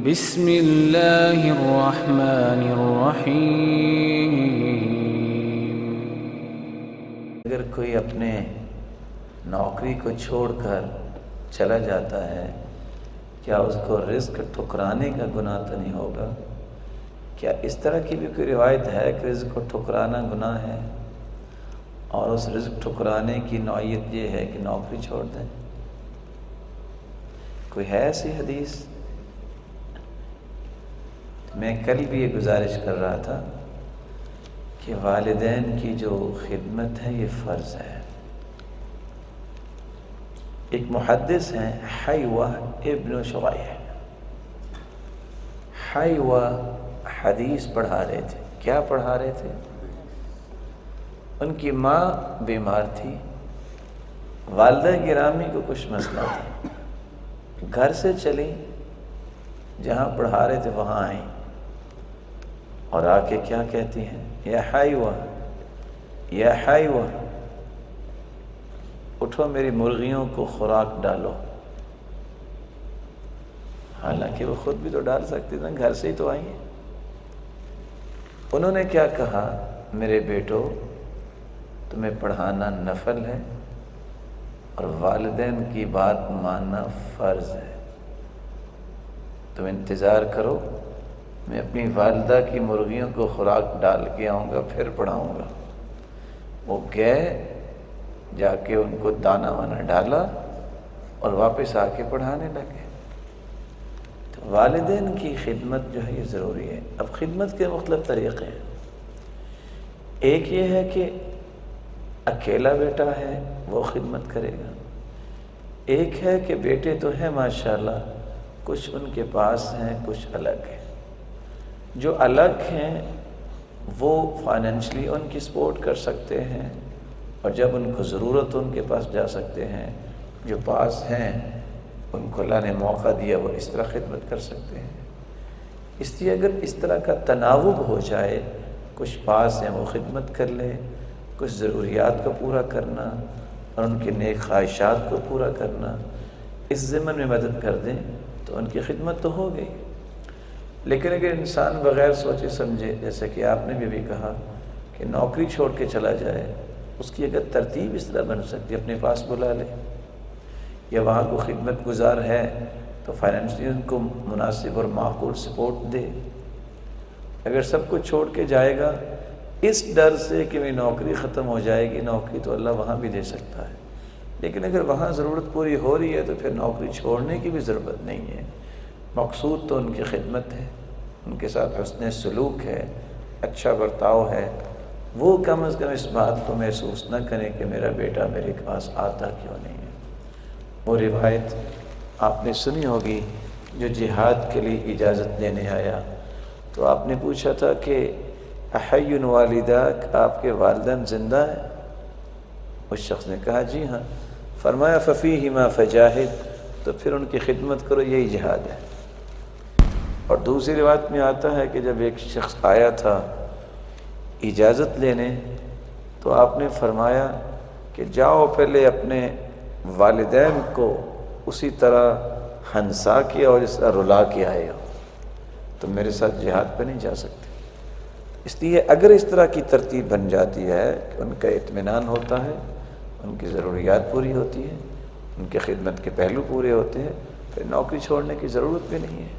بسم اللہ الرحمن الرحیم۔ اگر کوئی اپنے نوکری کو چھوڑ کر چلا جاتا ہے، کیا اس کو رزق ٹھکرانے کا گناہ تو نہیں ہوگا؟ کیا اس طرح کی بھی کوئی روایت ہے کہ رزق کو ٹھکرانا گناہ ہے؟ اور اس رزق ٹھکرانے کی نوعیت یہ ہے کہ نوکری چھوڑ دیں؟ کوئی ہے ایسی حدیث؟ میں کل بھی یہ گزارش کر رہا تھا کہ والدین کی جو خدمت ہے یہ فرض ہے۔ ایک محدث ہیں حیوہ ابن شریح، حیوہ حدیث پڑھا رہے تھے۔ کیا پڑھا رہے تھے؟ ان کی ماں بیمار تھی، والدہ گرامی کو کچھ مسئلہ تھا، گھر سے چلی، جہاں پڑھا رہے تھے وہاں آئیں اور آ کے کیا کہتی ہیں؟ یا حیوہ، یا حیوہ، اٹھو میری مرغیوں کو خوراک ڈالو۔ حالانکہ وہ خود بھی تو ڈال سکتی تھیں، گھر سے ہی تو آئی ہیں۔ انہوں نے کیا کہا؟ میرے بیٹو، تمہیں پڑھانا نفل ہے اور والدین کی بات ماننا فرض ہے۔ تم انتظار کرو، میں اپنی والدہ کی مرغیوں کو خوراک ڈال کے آؤں گا، پھر پڑھاؤں گا۔ وہ گئے، جا کے ان کو دانہ وانا ڈالا اور واپس آ کے پڑھانے لگے۔ تو والدین کی خدمت جو ہے یہ ضروری ہے۔ اب خدمت کے مختلف طریقے ہیں۔ ایک یہ ہے کہ اکیلا بیٹا ہے وہ خدمت کرے گا، ایک ہے کہ بیٹے تو ہیں ماشاءاللہ، کچھ ان کے پاس ہیں، کچھ الگ ہیں۔ جو الگ ہیں وہ فائنینشلی ان کی سپورٹ کر سکتے ہیں اور جب ان کو ضرورت ان کے پاس جا سکتے ہیں۔ جو پاس ہیں ان کو اللہ نے موقع دیا، وہ اس طرح خدمت کر سکتے ہیں۔ اس لیے اگر اس طرح کا تناوب ہو جائے، کچھ پاس ہیں وہ خدمت کر لے، کچھ ضروریات کو پورا کرنا اور ان کے نیک خواہشات کو پورا کرنا، اس ضمن میں مدد کر دیں تو ان کی خدمت تو ہو گئی۔ لیکن اگر انسان بغیر سوچے سمجھے، جیسے کہ آپ نے بھی کہا کہ نوکری چھوڑ کے چلا جائے، اس کی اگر ترتیب اس طرح بن سکتی ہے، اپنے پاس بلا لے، یا وہاں کو خدمت گزار ہے تو فائنینشلی ان کو مناسب اور معقول سپورٹ دے۔ اگر سب کچھ چھوڑ کے جائے گا اس ڈر سے کہ میری نوکری ختم ہو جائے گی، نوکری تو اللہ وہاں بھی دے سکتا ہے، لیکن اگر وہاں ضرورت پوری ہو رہی ہے تو پھر نوکری چھوڑنے کی بھی ضرورت نہیں ہے۔ مقصود تو ان کی خدمت ہے، ان کے ساتھ حسن سلوک ہے، اچھا برتاؤ ہے۔ وہ کم از کم اس بات کو محسوس نہ کریں کہ میرا بیٹا میرے پاس آتا کیوں نہیں ہے۔ وہ روایت آپ نے سنی ہوگی، جو جہاد کے لیے اجازت لینے آیا تو آپ نے پوچھا تھا کہ احی والداک، آپ کے والدین زندہ ہیں؟ اس شخص نے کہا جی ہاں۔ فرمایا ففیہما فجاہد، تو پھر ان کی خدمت کرو، یہی جہاد ہے۔ اور دوسری روایت میں آتا ہے کہ جب ایک شخص آیا تھا اجازت لینے تو آپ نے فرمایا کہ جاؤ پہلے اپنے والدین کو اسی طرح ہنسا کے اور اس طرح رلا کے آئے ہو، تو میرے ساتھ جہاد پہ نہیں جا سکتے۔ اس لیے اگر اس طرح کی ترتیب بن جاتی ہے کہ ان کا اطمینان ہوتا ہے، ان کی ضروریات پوری ہوتی ہے، ان کے خدمت کے پہلو پورے ہوتے ہیں، پھر نوکری چھوڑنے کی ضرورت بھی نہیں ہے۔